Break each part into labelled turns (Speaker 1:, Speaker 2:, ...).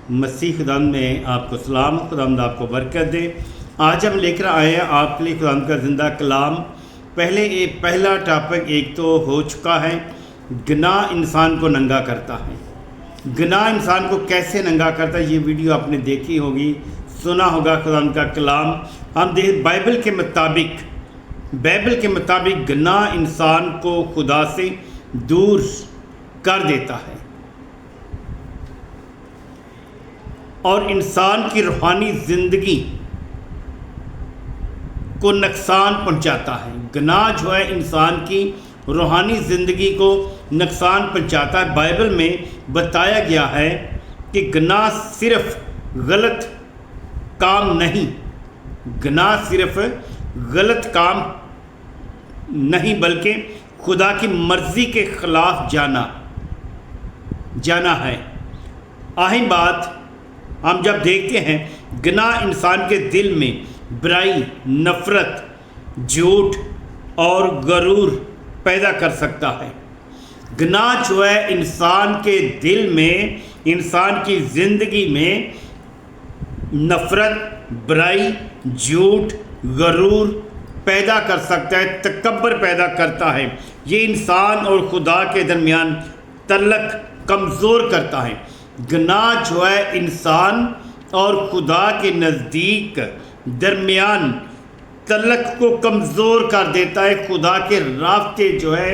Speaker 1: مسیح خداوند میں آپ کو سلام، خداوند آپ کو برکت دے۔ آج ہم لے کر آئے ہیں آپ کے لیے خداوند کا زندہ کلام۔ پہلا ٹاپک ایک تو ہو چکا ہے، گناہ انسان کو ننگا کرتا ہے۔ گناہ انسان کو کیسے ننگا کرتا ہے، یہ ویڈیو آپ نے دیکھی ہوگی، سنا ہوگا خداوند کا کلام۔ ہم بائبل کے مطابق گناہ انسان کو خدا سے دور کر دیتا ہے اور انسان کی روحانی زندگی کو نقصان پہنچاتا ہے۔ گناہ جو ہے انسان کی روحانی زندگی کو نقصان پہنچاتا ہے۔ بائبل میں بتایا گیا ہے کہ گناہ صرف غلط کام نہیں بلکہ خدا کی مرضی کے خلاف جانا ہے۔ آہی بات ہم جب دیکھتے ہیں، گناہ انسان کے دل میں برائی، نفرت، جھوٹ اور غرور پیدا کر سکتا ہے۔ گناہ جو ہے انسان کے دل میں، انسان کی زندگی میں نفرت، برائی، جھوٹ، غرور پیدا کر سکتا ہے، تکبر پیدا کرتا ہے۔ یہ انسان اور خدا کے درمیان تعلق کمزور کرتا ہے۔ گناہ جو ہے انسان اور خدا کے نزدیک درمیان تعلق کو کمزور کر دیتا ہے۔ خدا کے رابطے جو ہے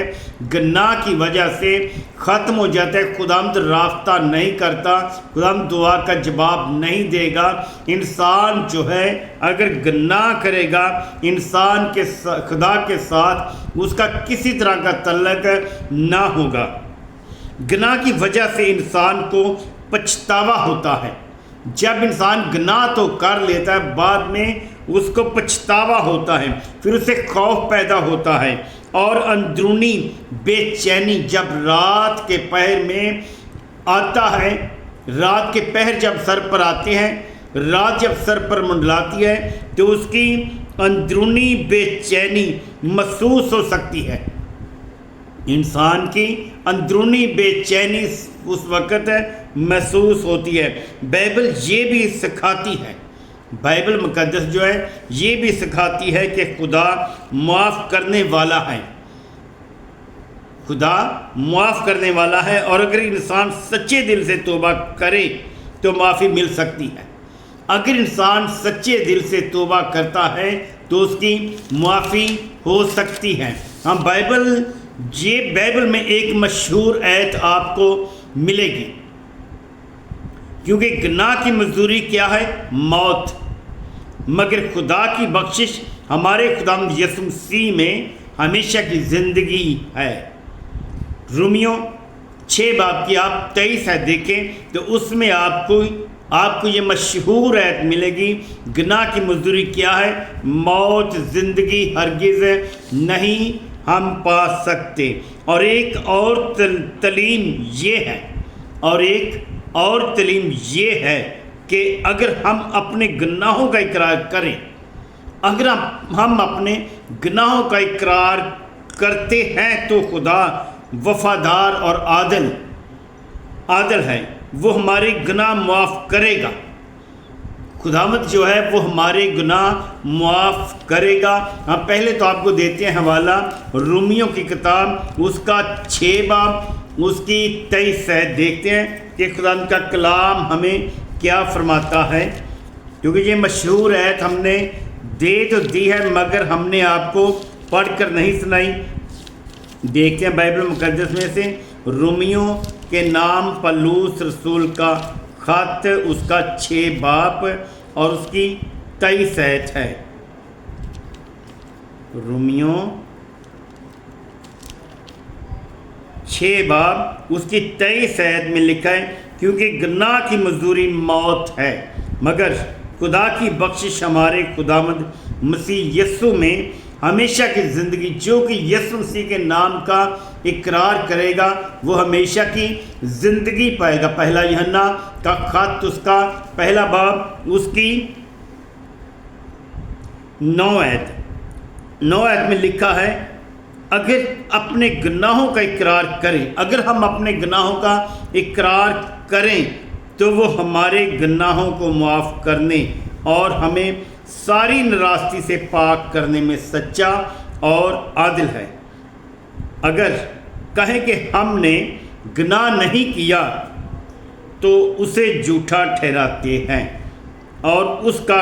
Speaker 1: گناہ کی وجہ سے ختم ہو جاتا ہے۔ خداوند رابطہ نہیں کرتا، خداوند دعا کا جواب نہیں دے گا۔ انسان جو ہے اگر گناہ کرے گا، انسان کے خدا کے ساتھ اس کا کسی طرح کا تعلق نہ ہوگا۔ گناہ کی وجہ سے انسان کو پچھتاوا ہوتا ہے۔ جب انسان گناہ تو کر لیتا ہے، بعد میں اس کو پچھتاوا ہوتا ہے، پھر اسے خوف پیدا ہوتا ہے اور اندرونی بے چینی جب رات کے پہر میں آتا ہے، رات کے پہر جب سر پر آتے ہیں، رات جب سر پر منڈلاتی ہے تو اس کی اندرونی بے چینی محسوس ہو سکتی ہے۔ انسان کی اندرونی بے چینی اس وقت محسوس ہوتی ہے۔ بائبل یہ بھی سکھاتی ہے، بائبل مقدس جو ہے یہ بھی سکھاتی ہے کہ خدا معاف کرنے والا ہے۔ خدا معاف کرنے والا ہے، اور اگر انسان سچے دل سے توبہ کرے تو معافی مل سکتی ہے۔ اگر انسان سچے دل سے توبہ کرتا ہے تو اس کی معافی ہو سکتی ہے۔ ہم بائبل میں ایک مشہور آیت آپ کو ملے گی، کیونکہ گناہ کی مزدوری کیا ہے؟ موت، مگر خدا کی بخشش ہمارے خداوند یسوع مسیح میں ہمیشہ کی زندگی ہے۔ رومیوں 6 باب کی آپ 23 آیت دیکھیں تو اس میں آپ کو یہ مشہور آیت ملے گی، گناہ کی مزدوری کیا ہے؟ موت، زندگی ہرگز نہیں ہم پا سکتے۔ اور ایک اور تعلیم یہ ہے کہ اگر ہم اپنے گناہوں کا اقرار کریں، اگر ہم اپنے گناہوں کا اقرار کرتے ہیں تو خدا وفادار اور عادل ہے، وہ ہمارے گناہ معاف کرے گا۔ خداوند جو ہے وہ ہمارے گناہ معاف کرے گا۔ ہم پہلے تو آپ کو دیتے ہیں حوالہ رومیوں کی کتاب، اس کا 6 باب، اس کی 23 آیت دیکھتے ہیں کہ خداوند کا کلام ہمیں کیا فرماتا ہے، کیونکہ یہ مشہور آیت ہم نے دے تو دی ہے مگر ہم نے آپ کو پڑھ کر نہیں سنائی۔ دیکھتے ہیں بائبل مقدس میں سے رومیوں کے نام پلوس رسول کا خط، اس کا 6 باب اور اس کی 23 آیت ہے۔ رومیوں 6 باب اس کی 23 آیت میں لکھا ہے، کیونکہ گناہ کی مزدوری موت ہے، مگر خدا کی بخشش ہمارے خداوند مسیح یسوع میں ہمیشہ کی زندگی، جو کہ یسوع مسیح کے نام کا اقرار کرے گا وہ ہمیشہ کی زندگی پائے گا۔ پہلا یوحنا کا خط، اس کا 1 باب، اس کی 9 آیت میں لکھا ہے، اگر اپنے گناہوں کا اقرار کریں، اگر ہم اپنے گناہوں کا اقرار کریں تو وہ ہمارے گناہوں کو معاف کرنے اور ہمیں ساری ناراستی سے پاک کرنے میں سچا اور عادل ہے۔ اگر کہیں کہ ہم نے گناہ نہیں کیا تو اسے جھوٹا ٹھہراتے ہیں اور اس کا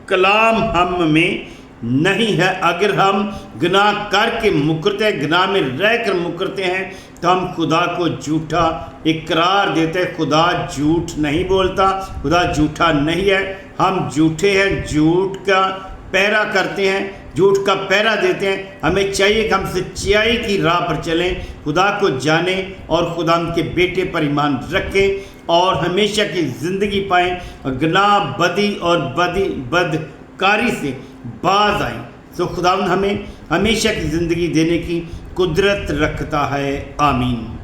Speaker 1: کلام ہم میں نہیں ہے۔ اگر ہم گناہ کر کے مکرتے ہیں، گناہ میں رہ کر مکرتے ہیں، تو ہم خدا کو جھوٹا اقرار دیتے ہیں۔ خدا جھوٹ نہیں بولتا، خدا جھوٹا نہیں ہے۔ ہم جھوٹے ہیں، جھوٹ کا پہرا کرتے ہیں، جھوٹ کا پہرا دیتے ہیں۔ ہمیں چاہیے کہ ہم سچائی کی راہ پر چلیں، خدا کو جانیں اور خدا ان کے بیٹے پر ایمان رکھیں اور ہمیشہ کی زندگی پائیں، اور گناہ، بدی اور بدکاری سے باز آئیں۔ تو خدا ہمیں ہمیشہ کی زندگی دینے کی قدرت رکھتا ہے۔ آمین۔